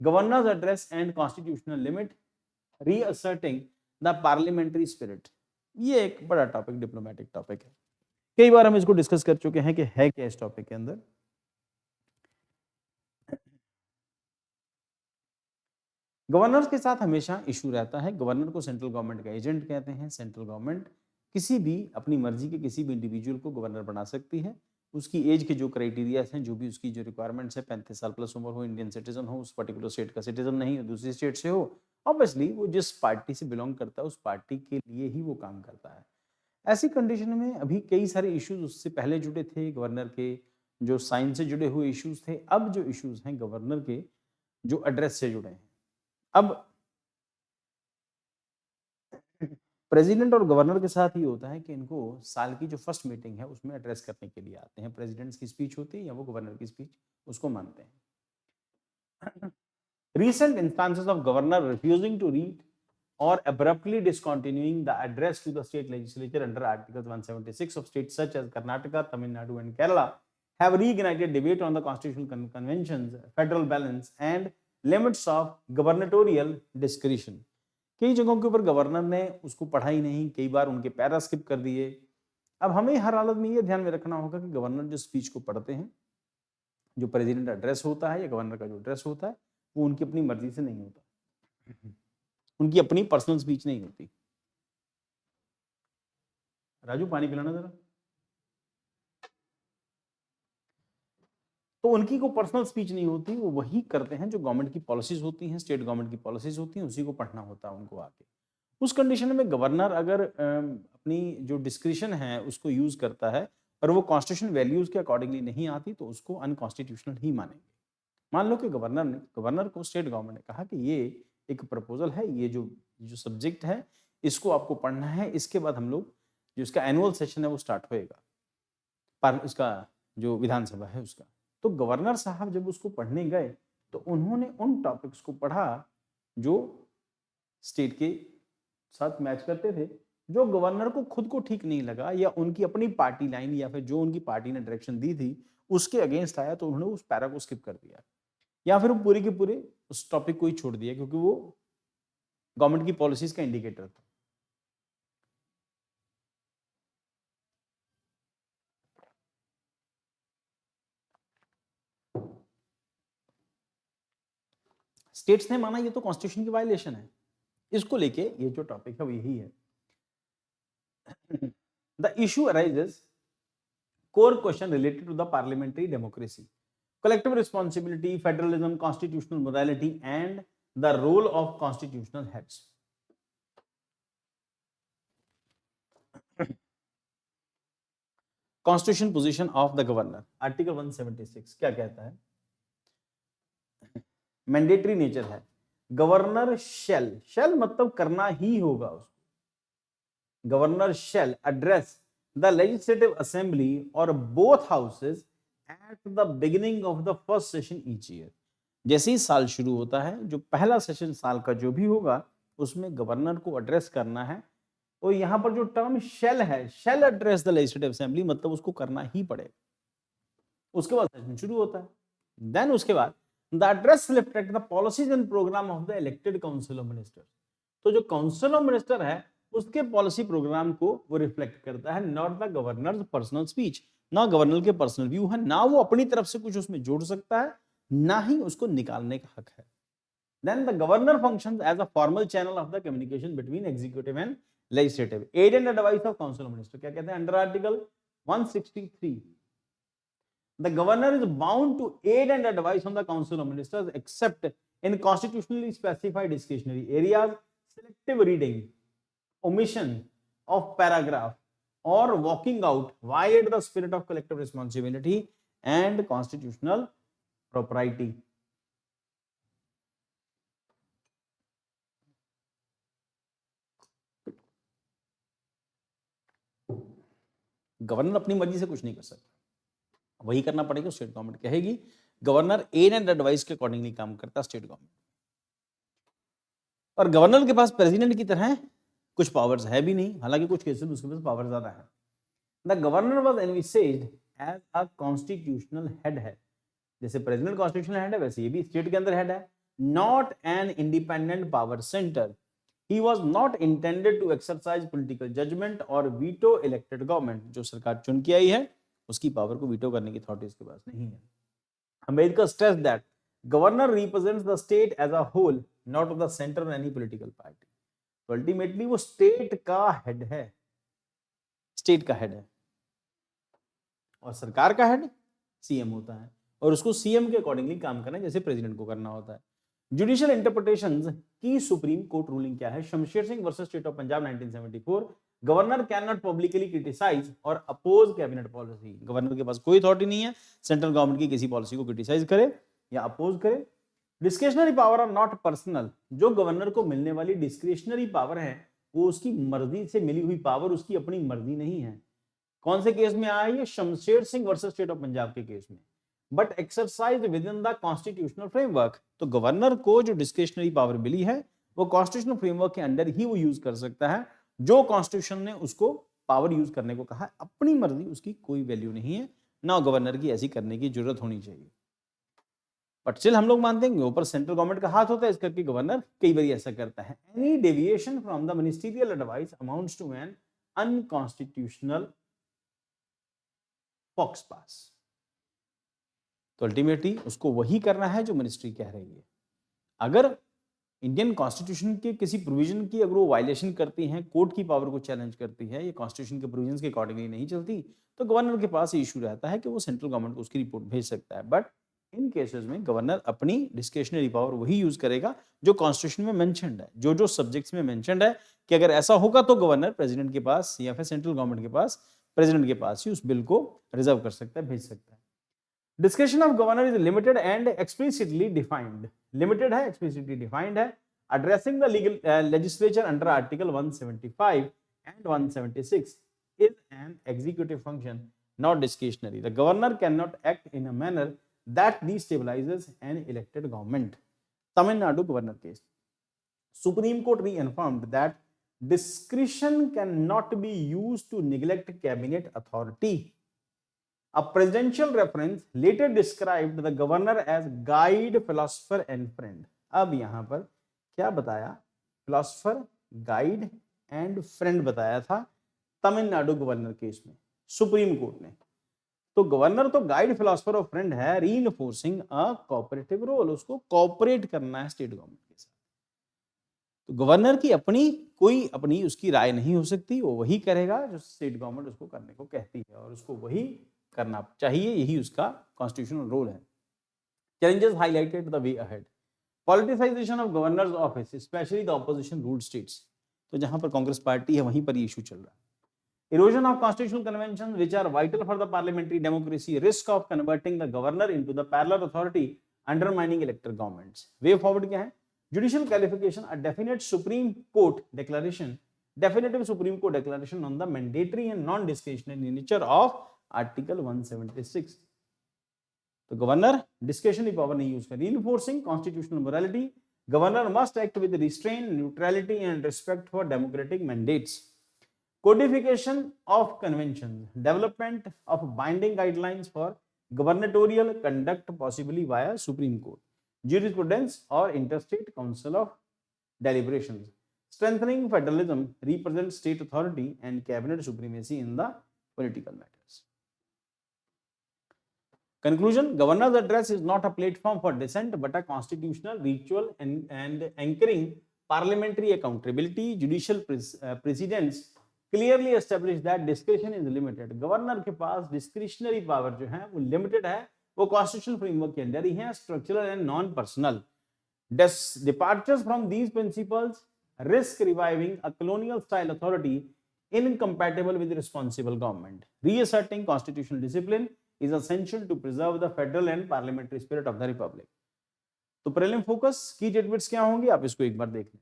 Governors address and constitutional limit, reasserting the parliamentary spirit. ये एक बड़ा टॉपिक, डिप्लोमेटिक टॉपिक है, कई बार हम इसको डिस्कस कर चुके हैं कि है क्या इस टॉपिक के अंदर। गवर्नर्स के साथ हमेशा इशू रहता है। गवर्नर को सेंट्रल गवर्नमेंट का एजेंट कहते हैं। सेंट्रल गवर्नमेंट किसी भी अपनी मर्जी के किसी भी इंडिविजुअल को गवर्नर बना सकती है। उसकी एज के जो क्राइटेरिया हैं, जो भी उसकी जो रिक्वायरमेंट्स है, 35 साल प्लस उम्र हो, इंडियन सिटीजन हो, उस पर्टिकुलर स्टेट का सिटीजन नहीं हो, दूसरी स्टेट से हो, ऑब्वियसली वो जिस पार्टी से बिलोंग करता है उस पार्टी के लिए ही वो काम करता है। ऐसी कंडीशन में अभी कई सारे इश्यूज उससे पहले जुड़े थे, गवर्नर के जो साइन से जुड़े हुए इश्यूज थे। अब जो इश्यूज हैं गवर्नर के जो एड्रेस से जुड़े हैं। अब प्रेसिडेंट और गवर्नर के साथ ये होता है कि इनको साल की जो फर्स्ट मीटिंग है उसमें एड्रेस करने के लिए आते हैं। प्रेसिडेंट्स की स्पीच होती है या वो गवर्नर की स्पीच, उसको मानते हैं। Recent instances of governor refusing to read or abruptly discontinuing the address to the state legislature under Article 176 of states such as Karnataka, Tamil Nadu and Kerala have reignited debate on the constitutional conventions, federal balance and limits of gubernatorial discretion. कई जगहों के ऊपर governor ने उसको पढ़ा ही नहीं, कई बार उनके पैरा स्किप कर दिए। अब हमें हर हालत में ये ध्यान में रखना होगा कि गवर्नर जो स्पीच को पढ़ते हैं, जो प्रेसिडेंट एड्रेस होता है या गवर्नर का जो एड्रेस होता है, वो उनकी अपनी मर्जी से नहीं होता, उनकी अपनी पर्सनल स्पीच नहीं होती। राजू पानी पिलाना जरा। तो उनकी को पर्सनल स्पीच नहीं होती, वो वही करते हैं जो गवर्नमेंट की पॉलिसीज होती हैं, स्टेट गवर्नमेंट की पॉलिसीज होती हैं, उसी को पढ़ना होता है उनको आके। उस कंडीशन में गवर्नर अगर अपनी जो डिस्क्रिशन है उसको यूज करता है और वो कॉन्स्टिट्यूशन वैल्यूज के अकॉर्डिंगली नहीं आती तो उसको अनकॉन्स्टिट्यूशनल ही मानेंगे। मान लो कि गवर्नर को स्टेट गवर्नमेंट ने कहा कि ये एक प्रपोजल है, ये जो जो सब्जेक्ट है इसको आपको पढ़ना है, इसके बाद हम लोग जो इसका एनुअल सेशन है वो स्टार्ट होएगा, पर इसका जो विधानसभा है उसका। तो गवर्नर साहब जब उसको पढ़ने गए तो उन्होंने उन टॉपिक्स को पढ़ा जो स्टेट के साथ मैच करते थे, जो गवर्नर को खुद को ठीक नहीं लगा या उनकी अपनी पार्टी लाइन या फिर जो उनकी पार्टी ने डायरेक्शन दी थी उसके अगेंस्ट आया, तो उन्होंने उस पैरा को स्किप कर दिया या फिर वो पूरे के पूरे उस टॉपिक को ही छोड़ दिया, क्योंकि वो गवर्नमेंट की पॉलिसीज का इंडिकेटर था। स्टेट्स ने माना ये तो कॉन्स्टिट्यूशन की वायलेशन है, इसको लेके ये जो टॉपिक है वो यही है। The issue arises core question related to the parliamentary democracy, collective responsibility, federalism, constitutional morality and the role of constitutional heads. Constitution position of the governor, article 176 क्या कहता है? मैंडेटरी नेचर है। गवर्नर शेल मतलब करना ही होगा उसको। Governor shall address the legislative assembly or both houses at the beginning of the first session each year। जैसे ही साल शुरू होता है, जो पहला सेशन साल का जो भी होगा उसमें गवर्नर को एड्रेस करना है। और यहाँ पर जो टर्म शेल है, shall address the legislative assembly, मतलब उसको करना ही पड़ेगा। उसके बाद सेशन शुरू होता है। देन उसके बाद the address reflect the policies and program of the elected council of minister. तो जो काउंसिल ऑफ मिनिस्टर है उसके पॉलिसी प्रोग्राम को वो रिफ्लेक्ट करता है, not the governor personal speech. ना गवर्नर के पर्सनल व्यू है, ना वो अपनी तरफ से कुछ उसमें जोड़ सकता है, ना ही उसको निकालने का हक है। Then the governor functions as a formal channel of the communication between executive and legislative, aid and advice of council of minister। क्या कहते हैं under article 163? The governor is bound to aid and advise on the council of ministers except in constitutionally specified discretionary areas, selective reading, omission of paragraph or walking out violate the spirit of collective responsibility and constitutional propriety। Governor अपनी मर्जी से कुछ नहीं कर सकता, वही करना पड़ेगा स्टेट गवर्नमेंट कहेगी। गवर्नर एड एंड एडवाइस के अकॉर्डिंगली काम करता स्टेट गवर्नमेंट। और गवर्नर के पास प्रेसिडेंट की तरह कुछ पावर्स है भी नहीं, हालांकि कुछ केसेस में उसके पास पावर ज्यादा है। The governor was envisaged as a constitutional head है। जैसे प्रेसिडेंट कॉन्स्टिट्यूशनल हेड है, वैसे ये भी स्टेट के अंदर हेड है। not an independent power center. He was not intended to exercise political judgment or veto elected government. जो सरकार चुन के आई है उसकी पावर को वीटो करने की अथॉरिटी उसके पास नहीं है. Ambedkar stressed that governor represents the state as a whole, not the center or any political party. तो अल्टीमेटली वो स्टेट का हेड है, स्टेट का हेड है, और सरकार का हेड सीएम होता है, और उसको सीएम के अकॉर्डिंगली काम करना है जैसे प्रेसिडेंट को करना होता है. जुडिशियल इंटरप्रिटेशंस की सुप्रीम कोर्ट रूलिंग क्या है? Shamsher Singh versus state of Punjab 1974. Governor can not publicly criticise और अपोज कैबिनेट पॉलिसी. गवर्नर के पास कोई अथॉरिटी नहीं है सेंट्रल गवर्नमेंट की किसी पॉलिसी को क्रिटिसाइज करे या अपोज करे. Discretionary power are not personal. जो गवर्नर को मिलने वाली डिस्क्रिशनरी पावर है वो उसकी मर्जी से मिली हुई पावर, उसकी अपनी मर्जी नहीं है. कौन से केस में आया ये? Shamsher Singh versus state of Punjab के केस में. But exercise with in the constitutional framework. तो गवर्नर को जो डिस्क्रिशनरी पावर मिली है वो कॉन्स्टिट्यूशनल फ्रेमवर्क के अंडर ही वो यूज कर सकता है. जो कॉन्स्टिट्यूशन ने उसको पावर यूज करने को कहा है, अपनी मर्जी उसकी कोई वैल्यू नहीं है, ना गवर्नर की ऐसी करने की जरूरत होनी चाहिए. बट स्टिल हम लोग मानते हैं ऊपर सेंट्रल गवर्नमेंट का हाथ होता है, इस करके गवर्नर कई बार ऐसा करता है. Any deviation from the ministerial advice amounts to an unconstitutional faux pas. तो अल्टीमेटली उसको वही करना है जो मिनिस्ट्री कह रही है. अगर इंडियन कॉन्स्टिट्यूशन के किसी प्रोविजन की अगर वो वायलेशन करती हैं, कोर्ट की पावर को चैलेंज करती है, ये कॉन्स्टिट्यूशन के प्रोविजंस के अकॉर्डिंगली नहीं चलती, तो गवर्नर के पास इशू रहता है कि वो सेंट्रल गवर्नमेंट को उसकी रिपोर्ट भेज सकता है. बट इन केसेस में गवर्नर अपनी डिस्क्रिशनरी पावर वही यूज करेगा जो कॉन्स्टिट्यूशन में मेंशन्ड है, जो सब्जेक्ट्स में मेंशन्ड है कि अगर ऐसा होगा तो गवर्नर प्रेसिडेंट के पास या फिर सेंट्रल गवर्नमेंट के पास, प्रेसिडेंट के पास ही उस बिल को रिजर्व कर सकता है, भेज सकता है. Discretion of governor is limited and explicitly defined. Limited है, explicitly defined है. Addressing the legal legislature under Article 175 and 176 is an executive function, not discretionary. The governor cannot act in a manner that destabilizes an elected government. Tamil Nadu governor case. Supreme Court reaffirmed that discretion cannot be used to neglect cabinet authority. A presidential reference later described the governor as guide, philosopher and friend. अब यहां पर क्या बताया? philosopher, guide and friend बताया था Tamil Nadu governor case में supreme court ने. तो गवर्नर तो गाइड, फिलोसफर और फ्रेंड है, रीइंफोर्सिंग अ कोऑपरेटिव रोल. उसको कोऑपरेट करना है स्टेट गवर्नमेंट के साथ. तो गवर्नर की अपनी उसकी राय नहीं हो सकती, वो वही करेगा जो स्टेट गवर्नमेंट उसको करने को कहती है और उसको वही करना चाहिए, यही उसका कॉन्स्टिट्यूशनल रोल है. Challenges highlighted the way ahead. Politicisation of governors office, specially the opposition ruled states. तो जहां पर कांग्रेस पार्टी है वहीं पर ये इशू चल रहा है. Erosion of constitutional conventions which are vital for the parliamentary democracy, risk of converting the governor into the parallel authority, undermining elected governments. Way forward क्या है? Judicial qualification, a definite supreme court declaration, definitive Supreme Court declaration on the mandatory and non-discretionary nature of Article 176. तो governor discretionary power नहीं use कर. Reinforcing constitutional morality, governor must act with restraint, neutrality and respect for democratic mandates. Codification of convention, development of binding guidelines for gubernatorial conduct possibly via supreme court, jurisprudence or interstate council of deliberations. Strengthening federalism, represents state authority and cabinet supremacy in the political matters. Conclusion: Governor's address is not a platform for dissent but a constitutional ritual and anchoring parliamentary accountability. Judicial precedents clearly established that discretion is limited. Governor के पास discretionary power जो है वो limited है, वो constitutional framework के अंदर ही है, structural and non-personal. Departures from these principles risk reviving a colonial style authority incompatible with responsible government. Reasserting constitutional discipline is essential to preserve the federal and parliamentary spirit of the republic. तो prelim focus की tidbits क्या होंगी आप इसको एक बार देख लें.